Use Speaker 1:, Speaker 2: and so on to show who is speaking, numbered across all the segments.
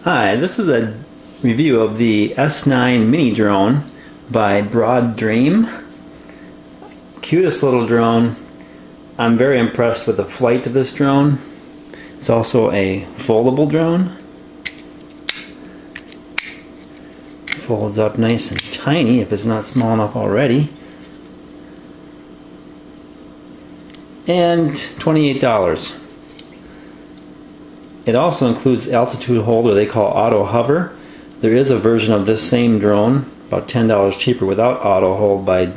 Speaker 1: Hi, this is a review of the S9 mini drone by Broad Dream. Cutest little drone. I'm very impressed with the flight of this drone. It's also a foldable drone. Folds up nice and tiny if it's not small enough already. And $28. It also includes altitude hold, or they call auto hover. There is a version of this same drone, about $10 cheaper, without auto hold, but I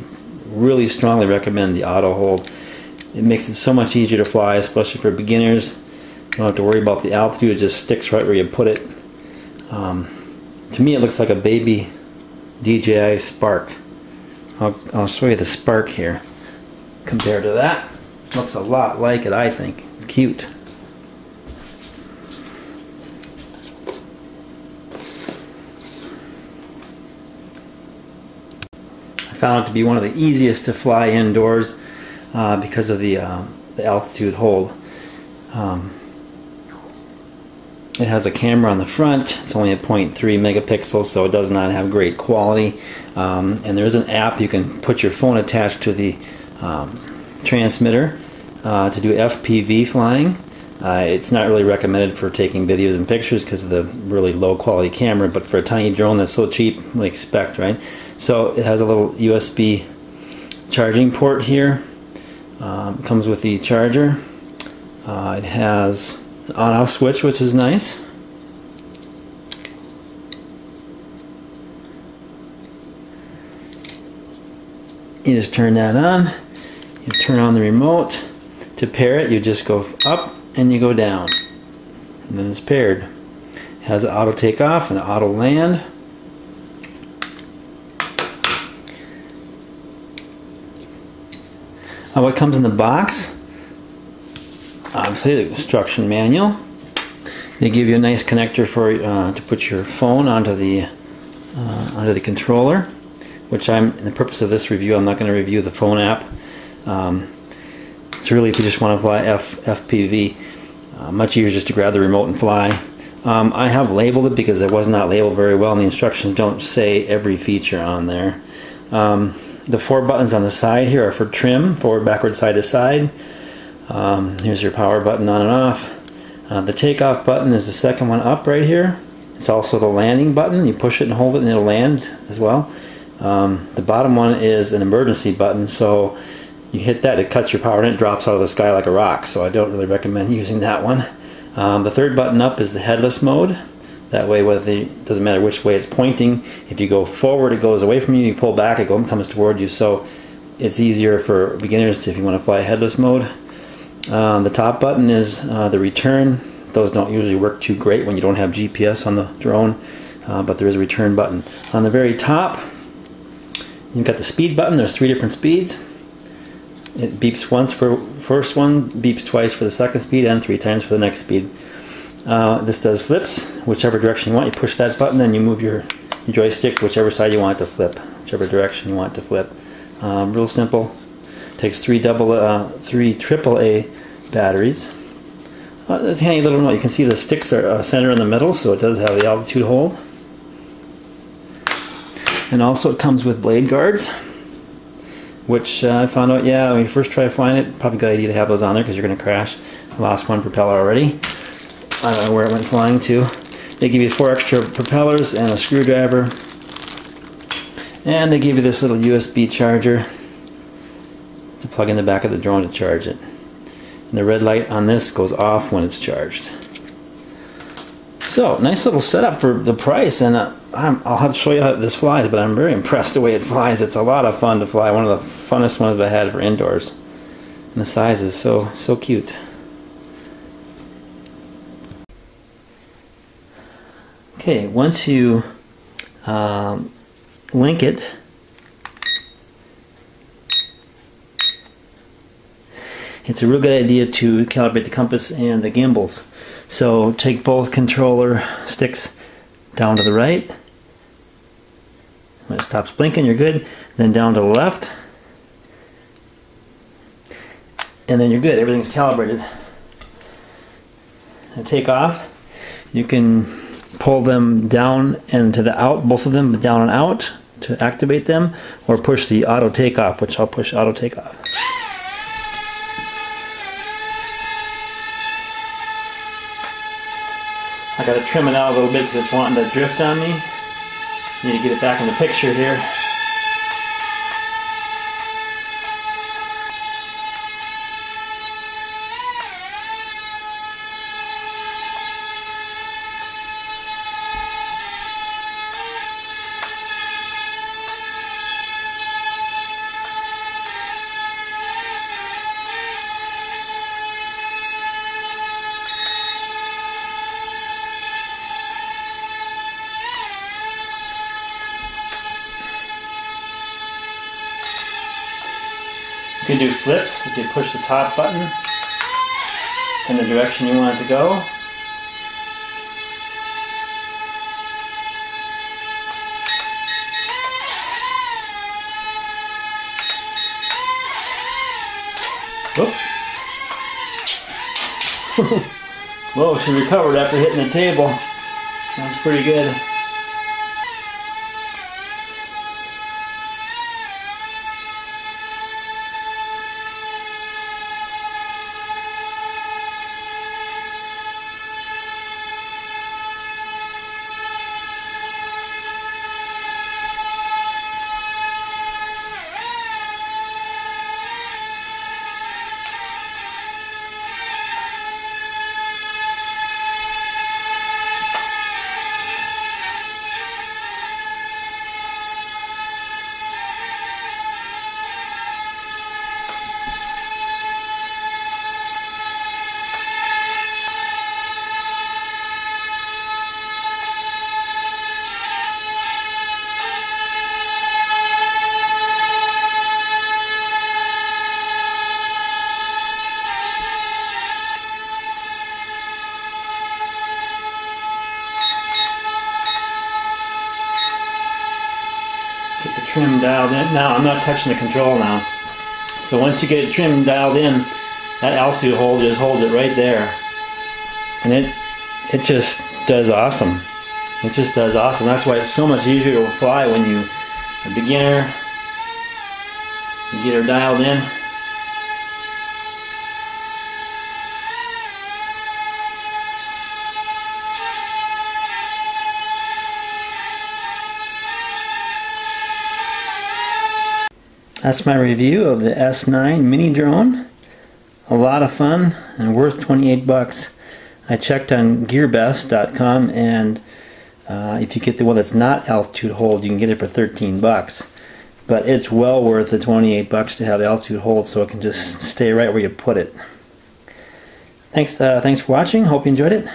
Speaker 1: really strongly recommend the auto hold. It makes it so much easier to fly, especially for beginners. You don't have to worry about the altitude, it just sticks right where you put it. To me it looks like a Baby DJI Spark. I'll show you the Spark here. Compared to that, looks a lot like it, I think. It's cute. I found it to be one of the easiest to fly indoors because of the altitude hold. It has a camera on the front. It's only at 0.3 megapixels, so it does not have great quality. And there is an app you can put your phone attached to the transmitter to do FPV flying. It's not really recommended for taking videos and pictures because of the really low quality camera, but for a tiny drone that's so cheap, we expect, right? So it has a little USB charging port here. It comes with the charger. It has an on-off switch, which is nice. You just turn that on. You turn on the remote. To pair it, you just go up and you go down. And then it's paired. It has auto takeoff and auto land. What comes in the box? Obviously the instruction manual. They give you a nice connector for to put your phone onto the controller, which in the purpose of this review, I'm not going to review the phone app. It's really if you just want to fly FPV. Much easier just to grab the remote and fly. I have labeled it because it was not labeled very well, and the instructions don't say every feature on there. The 4 buttons on the side here are for trim, forward, backward, side to side. Here's your power button on and off. The takeoff button is the second one up right here. It's also the landing button. You push it and hold it and it'll land as well. The bottom one is an emergency button, so you hit that, it cuts your power and it drops out of the sky like a rock, so I don't really recommend using that one. The third button up is the headless mode. That way, it doesn't matter which way it's pointing. If you go forward, it goes away from you. You pull back, it comes toward you. So it's easier for beginners if you want to fly headless mode. The top button is the return. Those don't usually work too great when you don't have GPS on the drone, but there is a return button. On the very top, you've got the speed button. There's 3 different speeds. It beeps once for the first one, beeps twice for the second speed, and 3 times for the next speed. This does flips, whichever direction you want. You push that button and you move your joystick whichever side you want it to flip, whichever direction you want it to flip. Real simple. Takes 3 AAA batteries. It's a handy little remote. You can see the sticks are centered in the middle, so it does have the altitude hold. And also it comes with blade guards, which I found out, when you first try flying it, probably a good idea to have those on there because you're going to crash. I lost one propeller already. I don't know where it went flying to. They give you 4 extra propellers and a screwdriver. And they give you this little USB charger to plug in the back of the drone to charge it. And the red light on this goes off when it's charged. So, nice little setup for the price, and I'll have to show you how this flies, but I'm very impressed the way it flies. It's a lot of fun to fly. One of the funnest ones I've had for indoors. And the size is so cute. Okay, once you link it, it's a real good idea to calibrate the compass and the gimbals. So take both controller sticks down to the right. When it stops blinking, you're good. Then down to the left. And then you're good. Everything's calibrated. And take off. You can pull them down and to the out, both of them down and out to activate them, or push the auto takeoff, which I'll push auto takeoff. I gotta trim it out a little bit because it's wanting to drift on me. Need to get it back in the picture here. You can do flips if you push the top button in the direction you want it to go. Whoops. Whoa, she recovered after hitting the table. That's pretty good. Get the trim dialed in. Now I'm not touching the control now. So once you get it trim dialed in, that altitude hold just holds it right there. And it just does awesome. It just does awesome. That's why it's so much easier to fly when you're a beginner. You get her dialed in. That's my review of the S9 mini drone. A lot of fun and worth 28 bucks. I checked on gearbest.com, and if you get the one that's not altitude hold, you can get it for 13 bucks. But it's well worth the 28 bucks to have the altitude hold, so it can just stay right where you put it. Thanks for watching. Hope you enjoyed it.